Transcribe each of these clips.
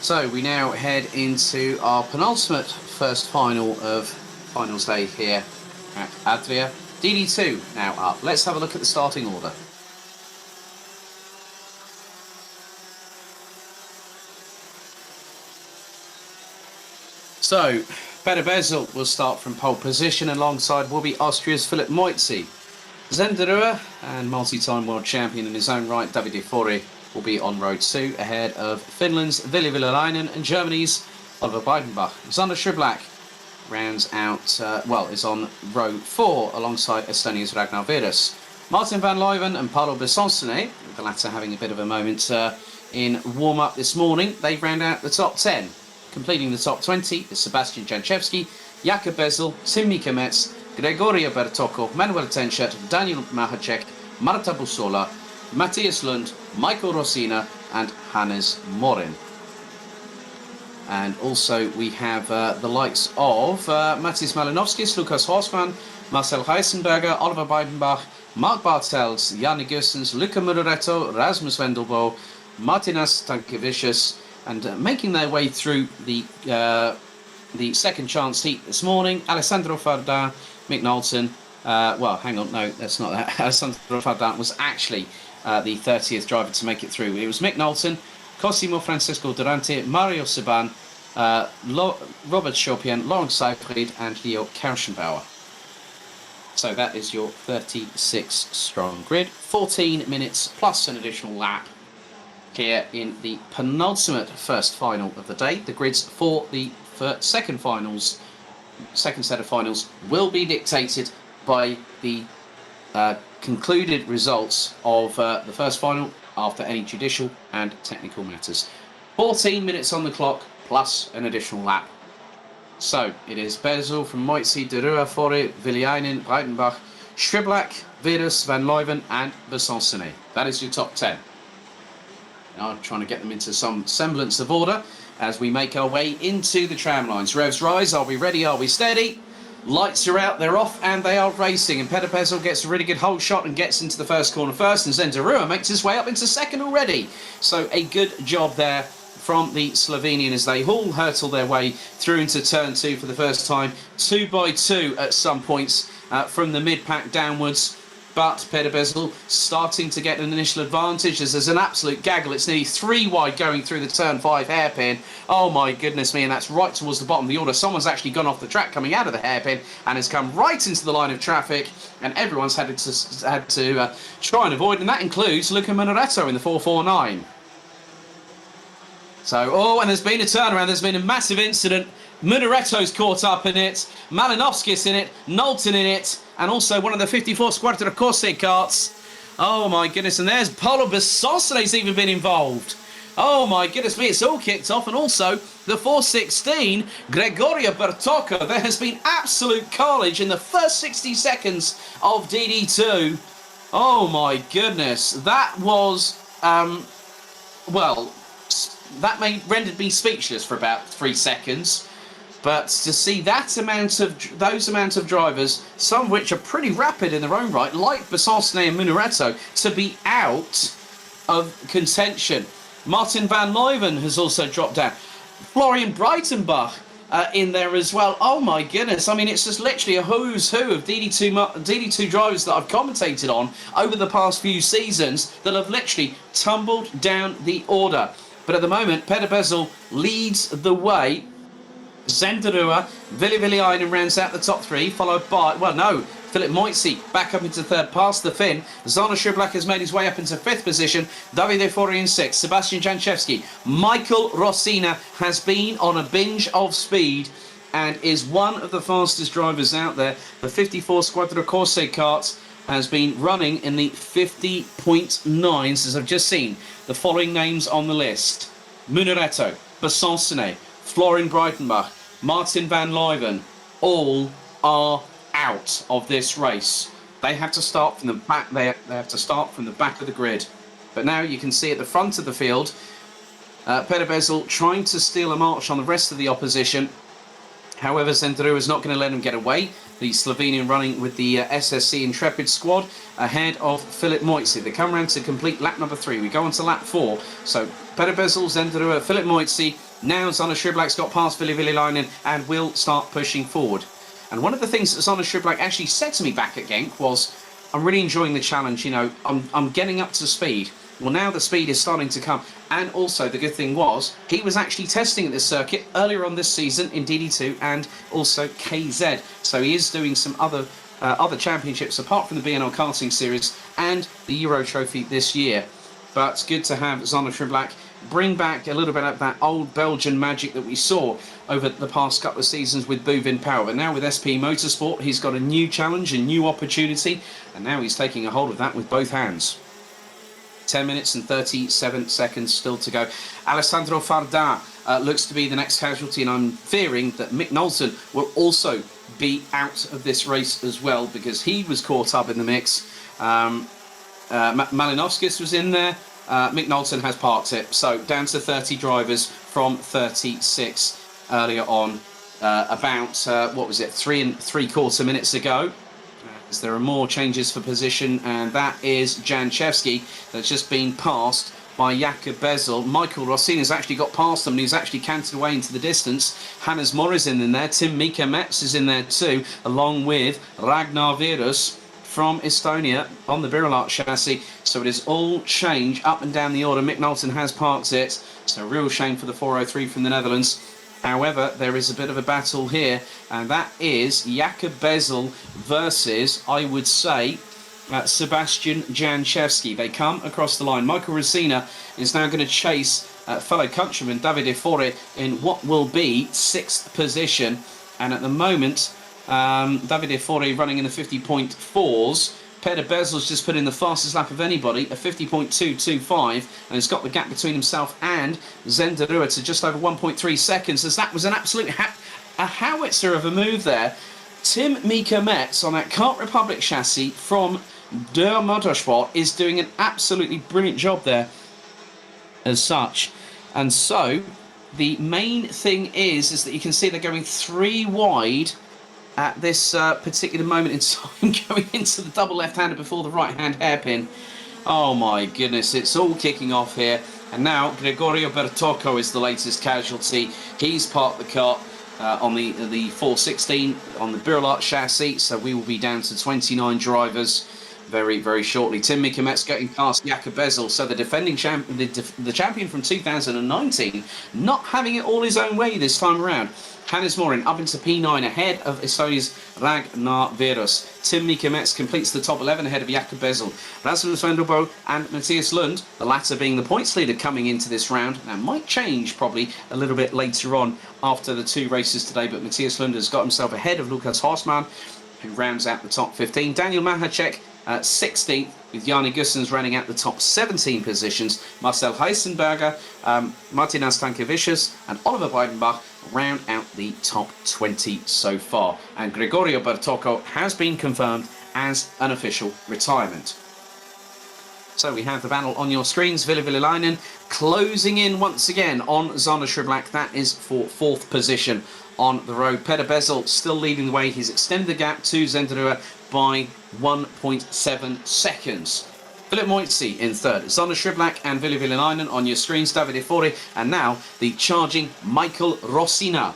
So we now head into our penultimate first final of finals day here at Adria. DD2 now up. Let's have a look at the starting order. So, Peter Bezel will start from pole position, alongside will be Austria's Philip Moitzi. Zenderua and multi-time world champion in his own right, DD2, will be on row 2, ahead of Finland's Ville Villainen and Germany's Oliver Breidenbach. Zander Schiblak rounds out, is on row 4, alongside Estonia's Ragnar Virus. Martin van Leuven and Paolo Besonsone, the latter having a bit of a moment in warm-up this morning, they round out the top 10. Completing the top 20 is Sebastian Janchevski, Jakub Bezel, Tim Mika-Metz, Gregorio Bertocco, Manuel Tenschert, Daniel Mahacek, Marta Bussola, Matthias Lund, Michael Rosina and Hannes Morin. And also we have the likes of Matis Malinovskis, Lukas Horsman, Marcel Heisenberger, Oliver Breidenbach, Mark Bartels, Janne Gustens, Luca Mureretto, Rasmus Wendelbo, Martinas Stankiewicz, and making their way through the second chance heat this morning, Alessandro Fardin, Mick Knowlton. Hang on, no, that's not that. Alessandro Fardin was actually the 30th driver to make it through. It was Mick Knowlton, Cosimo Francisco Durante, Mario Saban, Robert Chopin, Laurent Seyfried, and Leo Kirschenbauer. So that is your 36-strong grid. 14 minutes plus an additional lap here in the penultimate first final of the day. The grids for the second set of finals will be dictated by the concluded results of the first final after any judicial and technical matters. 14 minutes on the clock plus an additional lap. So it is Bezel from Moitzi, De Rua, Fore, Villainen, Breitenbach, Schiblak, Virus, Van Leuven and Besonsone. That is your top 10. I'm trying to get them into some semblance of order as we make our way into the tram lines. Revs rise, are we ready, are we steady? Lights are out, they're off, and they are racing. And Peter Bezel gets a really good hold shot and gets into the first corner first, and Zenderua makes his way up into second already. So a good job there from the Slovenian as they all hurtle their way through into turn 2 for the first time. 2 by 2 at some points from the mid-pack downwards. But Peter Bezel starting to get an initial advantage as there's an absolute gaggle. It's nearly 3 wide going through the turn 5 hairpin. Oh my goodness me, and that's right towards the bottom of the order. Someone's actually gone off the track coming out of the hairpin and has come right into the line of traffic, and everyone's had to try and avoid, and that includes Luca Mureretto in the 449. So, and there's been a turnaround, there's been a massive incident. Mureretto's caught up in it, Malinovskis in it, Knowlton in it, and also one of the 54 Squadra Corse carts. Oh my goodness, and there's Paolo Besonsone's even been involved. Oh my goodness me, it's all kicked off, and also the 416, Gregorio Bertocco. There has been absolute carnage in the first 60 seconds of DD2. Oh my goodness, that was, that rendered me speechless for about 3 seconds. But to see those amount of drivers, some of which are pretty rapid in their own right, like Besonsone and Mureretto, to be out of contention. Martin van Leuven has also dropped down. Florian Breitenbach in there as well. Oh my goodness. I mean, it's just literally a who's who of DD2 drivers that I've commentated on over the past few seasons that have literally tumbled down the order. But at the moment, Peter Bezel leads the way. Zenderua, Ville Villainen rounds out the top 3, followed by, Philip Moitzi back up into third past the Finn. Zander Schiblak has made his way up into 5th position. DD2 in 6th. Sebastian Janchevski. Michael Rosina has been on a binge of speed and is one of the fastest drivers out there. The 54 Squadra Corse kart has been running in the 50.9s, as I've just seen. The following names on the list: Mureretto, Besonsone, Florian Breitenbach, Martin van Leuven, all are out of this race. They have to start from the back. They have to start from the back of the grid. But now you can see at the front of the field, Peter Bezel trying to steal a march on the rest of the opposition. However, Zenderua is not going to let him get away. The Slovenian running with the SSC Intrepid squad ahead of Philip Moitzi. They come round to complete lap number 3. We go on to lap 4. So Peter Bezel, Zenderua, Philip Moitzi, Now Zona Sriblak's got past Ville Villainen and will start pushing forward. And one of the things that Zona Sriblak actually said to me back at Genk was, I'm really enjoying the challenge, you know, I'm getting up to speed. Well, now the speed is starting to come. And also the good thing was, he was actually testing at this circuit earlier on this season in DD2 and also KZ. So he is doing some other championships apart from the BNL Karting Series and the Euro Trophy this year. But it's good to have Zona Sriblak bring back a little bit of that old Belgian magic that we saw over the past couple of seasons with Bouvin Power. But now with SP Motorsport, he's got a new challenge, a new opportunity, and now he's taking a hold of that with both hands. 10 minutes and 37 seconds still to go. Alessandro Farda looks to be the next casualty, and I'm fearing that Mick Knowlton will also be out of this race as well, because he was caught up in the mix. Malinovskis was in there. Mick Knowlton has parked it, so down to 30 drivers from 36 earlier on, about what was it, 3 3/4 minutes ago. As there are more changes for position, and that is Janchevsky that's just been passed by Jakob Bezel. Michael Rossini has actually got past him, and he's actually canted away into the distance. Hannes Morris in there, Tim Mika Metz is in there too, along with Ragnar Virus from Estonia on the Birilat chassis. So it is all change up and down the order. Mick Knowlton has parked it, so real shame for the 403 from the Netherlands. However, there is a bit of a battle here, and that is Jakob Bezel versus, I would say, Sebastian Janchevsky. They come across the line. Michael Rosina is now going to chase fellow countryman Davide Fore in what will be 6th position, and at the moment Davide Fore running in the 50.4s. Peter Bezel's just put in the fastest lap of anybody, a 50.225, and has got the gap between himself and Zenderua to just over 1.3 seconds, as that was an absolute howitzer of a move there. Tim Mika Metz on that Kart Republic chassis from Der Motorsport is doing an absolutely brilliant job there as such. And so the main thing is that you can see they're going 3 wide at this particular moment in time, going into the double left-hander before the right-hand hairpin. Oh my goodness, it's all kicking off here. And now Gregorio Bertocco is the latest casualty. He's parked the kart on the 416 on the Birilat chassis, so we will be down to 29 drivers very, very shortly. Tim Mika Metz getting past Jakob Bezel, so the defending the champion from 2019, not having it all his own way this time around. Hannes Morin up into P9 ahead of Estonia's Ragnar Virus. Tim Mika Metz completes the top 11 ahead of Jakob Bezel. Rasmus Vendelbo and Matthias Lund, the latter being the points leader coming into this round. That might change probably a little bit later on after the 2 races today, but Matthias Lund has got himself ahead of Lukas Horsman, who rounds out the top 15. Daniel Mahacek 16th, with Jarni Gussens running out the top 17 positions. Marcel Heisenberger, Martinas Tankevicius and Oliver Weidenbach round out the top 20 so far. And Gregorio Bertocco has been confirmed as an official retirement. So we have the battle on your screens. Ville Villainen closing in once again on Zona Sriblak. That is for 4th position on the road. Peter Bezel still leading the way. He's extended the gap to Zenderua by 1.7 seconds. Philip Moitzi in 3rd. Zona Sriblak and Ville Villainen on your screens. Davide Fore, and now the charging Michael Rossina.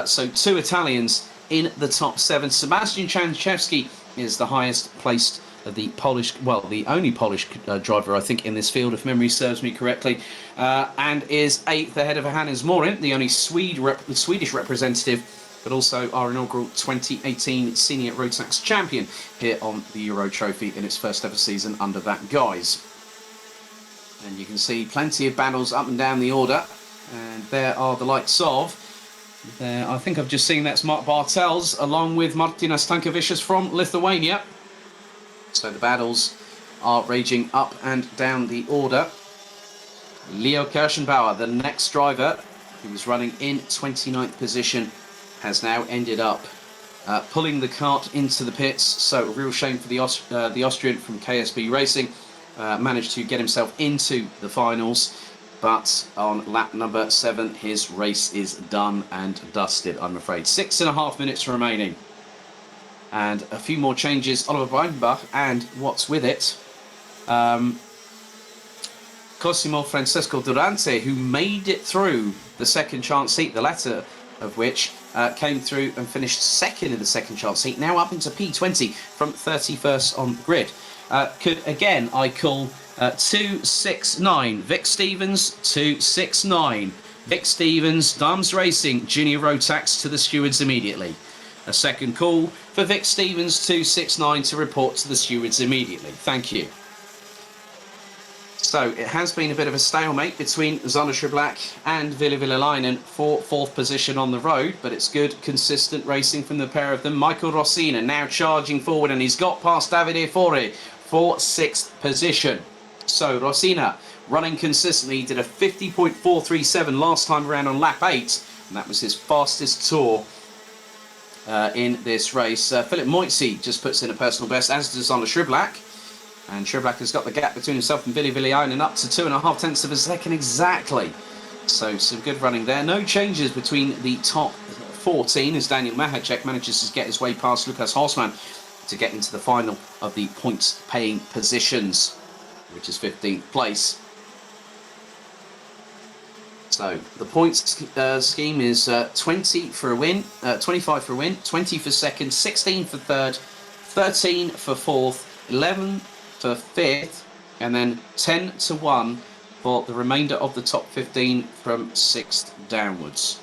So 2 Italians in the top 7. Sebastian Janchevsky is the highest placed the Polish, well, the only Polish driver, I think, in this field, if memory serves me correctly, and is 8th ahead of Hannes Morin, the only Swedish representative, but also our inaugural 2018 Senior Rotax champion here on the Euro Trophy in its first ever season under that guise. And you can see plenty of battles up and down the order, and there are the likes of, I think I've just seen that's Mark Bartels, along with Martinas Tankevicius from Lithuania. So the battles are raging up and down the order. Leo Kirschenbauer, the next driver, who was running in 29th position, has now ended up pulling the kart into the pits. So a real shame for the Austrian from KSB Racing. Managed to get himself into the finals, but on lap number 7, his race is done and dusted, I'm afraid. 6.5 minutes remaining. And a few more changes. Oliver Weidenbach, and what's with it? Cosimo Francesco Durante, who made it through the second chance heat, the latter of which came through and finished second in the second chance heat, now up into P20 from 31st on the grid. Again, I call 269 Vic Stevens, 269 Vic Stevens, Dams Racing, Junior Rotax to the stewards immediately. A second call for Vic Stevens, 269 to report to the stewards immediately. Thank you. So it has been a bit of a stalemate between Zonneschre Black and Ville Villalainen for fourth position on the road, but it's good, consistent racing from the pair of them. Michael Rossina now charging forward, and he's got past Davide Fore for sixth position. So Rossina running consistently, did a 50.437 last time around on lap 8, and that was his fastest tour in this race. Philip Moitzi just puts in a personal best, as does Zonneschre Black. And Shriblack has got the gap between himself and Ville Villalainen up to 2.5 tenths of a second exactly. So some good running there. No changes between the top 14 as Daniel Mahacek manages to get his way past Lukas Hosman to get into the final of the points paying positions, which is 15th place. So the points scheme is 20 for a win, 25 for a win, 20 for second, 16 for third, 13 for fourth, 11 for fifth, and then 10 to 1 for the remainder of the top 15 from sixth downwards.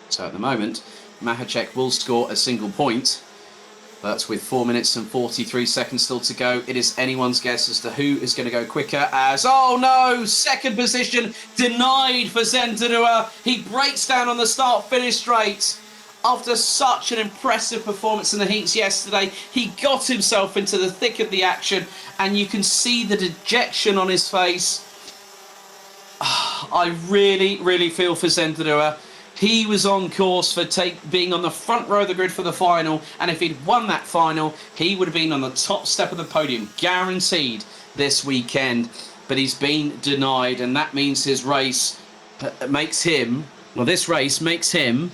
So at the moment, Mahacek will score a single point, but with 4 minutes and 43 seconds still to go, it is anyone's guess as to who is going to go quicker. As, oh no, second position denied for Zendarua. He breaks down on the start-finish straight. After such an impressive performance in the heats yesterday, he got himself into the thick of the action, and you can see the dejection on his face. I really, really feel for Zendarua. He was on course for being on the front row of the grid for the final, and if he'd won that final, he would have been on the top step of the podium, guaranteed this weekend. But he's been denied, and that means his race makes him, well, this race makes him,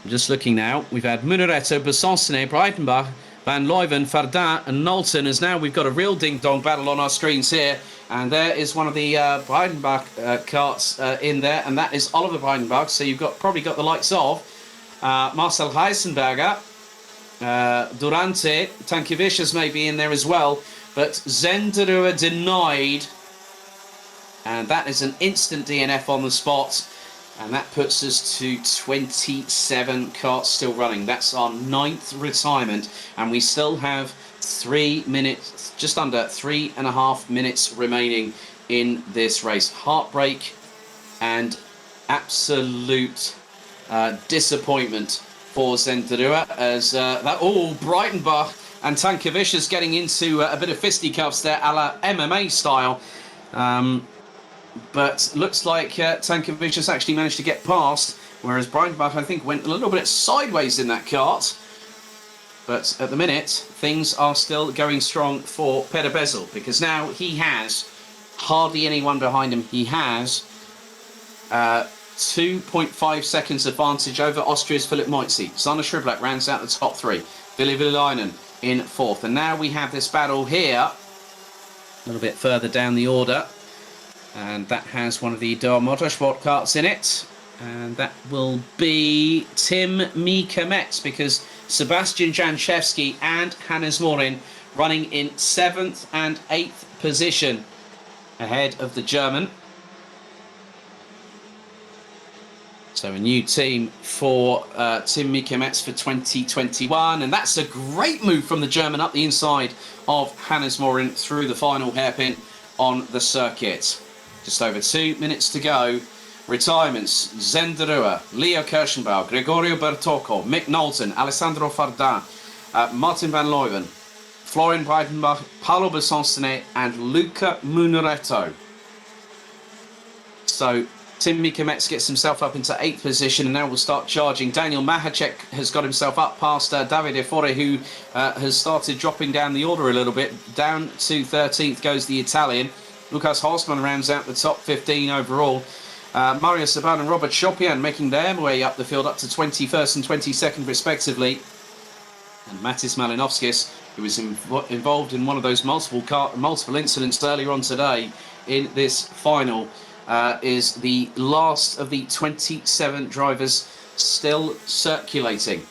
I'm just looking now, we've had Muneretto, Besancene, Breitenbach, Van Leuven, Fardin and Knowlton, as now we've got a real ding-dong battle on our screens here. And there is one of the Breitenbach carts in there, and that is Oliver Breitenbach. So you've probably got the likes of Marcel Heisenberger, Durante, Tankevicius may be in there as well. But Zendarua denied, and that is an instant DNF on the spot. And that puts us to 27 carts still running. That's our 9th retirement. And we still have 3 minutes, just under 3.5 minutes remaining in this race. Heartbreak and absolute disappointment for Zendarua as Breitenbach and Tankevicius getting into a bit of fisticuffs there a la MMA style. But looks like Tankevicius actually managed to get past, whereas Breitenbach, I think, went a little bit sideways in that kart. But at the minute, things are still going strong for Peder Bezel, because now he has hardly anyone behind him. He has 2.5 seconds advantage over Austria's Philip Moitzi. Zonneschre Black rounds out the top 3. Ville Villalainen in 4th. And now we have this battle here, a little bit further down the order. And that has one of the Dor Motorsport karts in it. And that will be Tim Mika-Metz, because Sebastian Janchevsky and Hannes Morin running in 7th and 8th position ahead of the German. So a new team for Tim Mika-Metz for 2021. And that's a great move from the German up the inside of Hannes Morin through the final hairpin on the circuit. Just over 2 minutes to go. Retirements: Zendarua, Leo Kirschenbauer, Gregorio Bertocco, Mick Knowlton, Alessandro Fardin, Martin Van Leuven, Florian Breitenbach, Paolo Besancene and Luca Muneretto. So Tim Mika-Metz gets himself up into 8th position, and now we'll start charging. Daniel Mahacek has got himself up past Davide Fore, who has started dropping down the order a little bit. Down to 13th goes the Italian. Lukas Hosman rounds out the top 15 overall. Mario Saban and Robert Chopian making their way up the field up to 21st and 22nd respectively. And Matis Malinovskis, who was involved in one of those multiple incidents earlier on today, in this final is the last of the 27 drivers still circulating.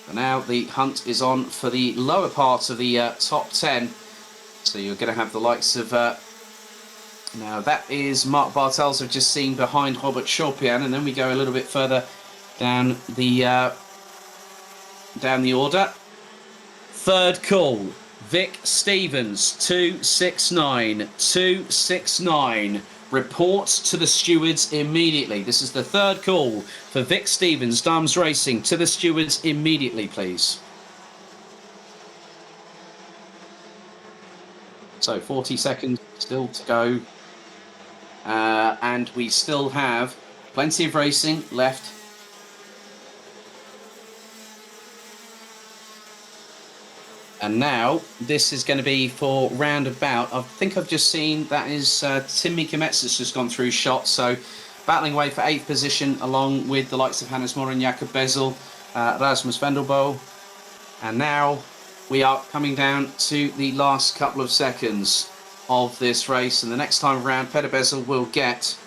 And now the hunt is on for the lower part of the top 10. So you're going to have the likes of... now that is Mark Bartels I've just seen behind Robert Chopin. And then we go a little bit further down the order. Third call, Vic Stevens, 269, 269. Report to the stewards immediately. This is the third call for Vic Stevens, Dams Racing. To the stewards immediately, please. So 40 seconds still to go. And we still have plenty of racing left. And now this is going to be for roundabout. I think I've just seen that is Tim Mikametz has just gone through shot. So battling away for 8th position along with the likes of Hannes Morin, Jakob Bezel, Rasmus Vendelbo. And now we are coming down to the last couple of seconds of this race. And the next time around, Peter Bezel will get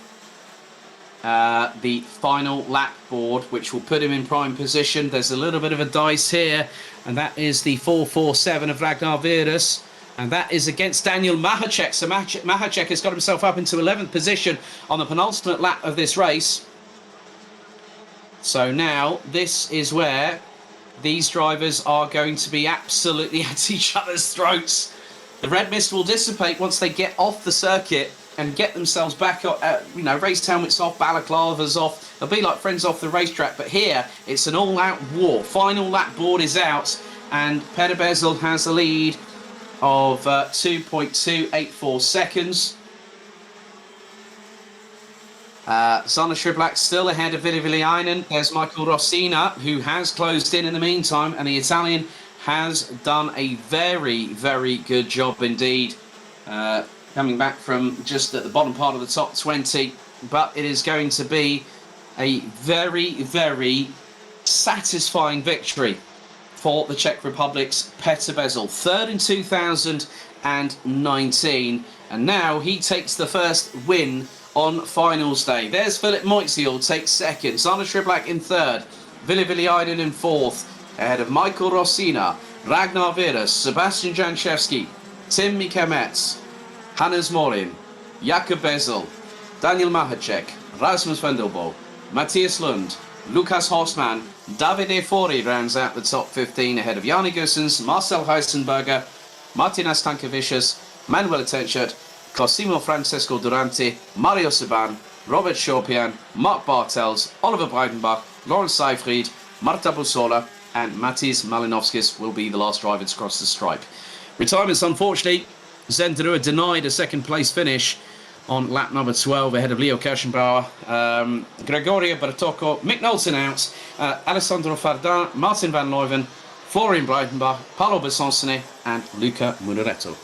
the final lap board, which will put him in prime position. There's a little bit of a dice here, and that is the 447 of Ragnar Virus, and that is against Daniel Mahacek. So Mahacek has got himself up into 11th position on the penultimate lap of this race. So now this is where these drivers are going to be absolutely at each other's throats. The red mist will dissipate once they get off the circuit and get themselves back up, race helmets off, balaclavas off. They'll be like friends off the racetrack. But here, it's an all-out war. Final lap board is out, and Peter Bezel has a lead of 2.284 seconds. Sanna Schriblak still ahead of Ville Villainen. There's Michael Rossina, who has closed in the meantime, and the Italian has done a very, very good job indeed. Coming back from just at the bottom part of the top 20, but it is going to be a very, very satisfying victory for the Czech Republic's Petr Bezel. Third in 2019, and now he takes the first win on finals day. There's Philip Moitziel takes second, Sanna Schriblak in third, Ville Villainen in fourth, ahead of Michael Rossina, Ragnar Virus, Sebastian Janczewski, Tim Mikametz, Hannes Morin, Jakob Bezel, Daniel Mahacek, Rasmus Vendelbo, Matthias Lund, Lukas Horsman, Davide Fori rounds out the top 15 ahead of Jani Gussens, Marcel Heisenberger, Martinas Tankevicius, Manuel Tenchert, Cosimo Francesco Durante, Mario Saban, Robert Chopin, Mark Bartels, Oliver Breidenbach, Lawrence Seyfried, Marta Bussola, and Matis Malinovskis will be the last drivers to cross the stripe. Retirements, unfortunately. Zendrua denied a second place finish on lap number 12 ahead of Leo Kirschenbauer, Gregorio Bertocco, Mick Knowlton out, Alessandro Fardin, Martin van Leuven, Florian Breitenbach, Paolo Besancini and Luca Muneretto.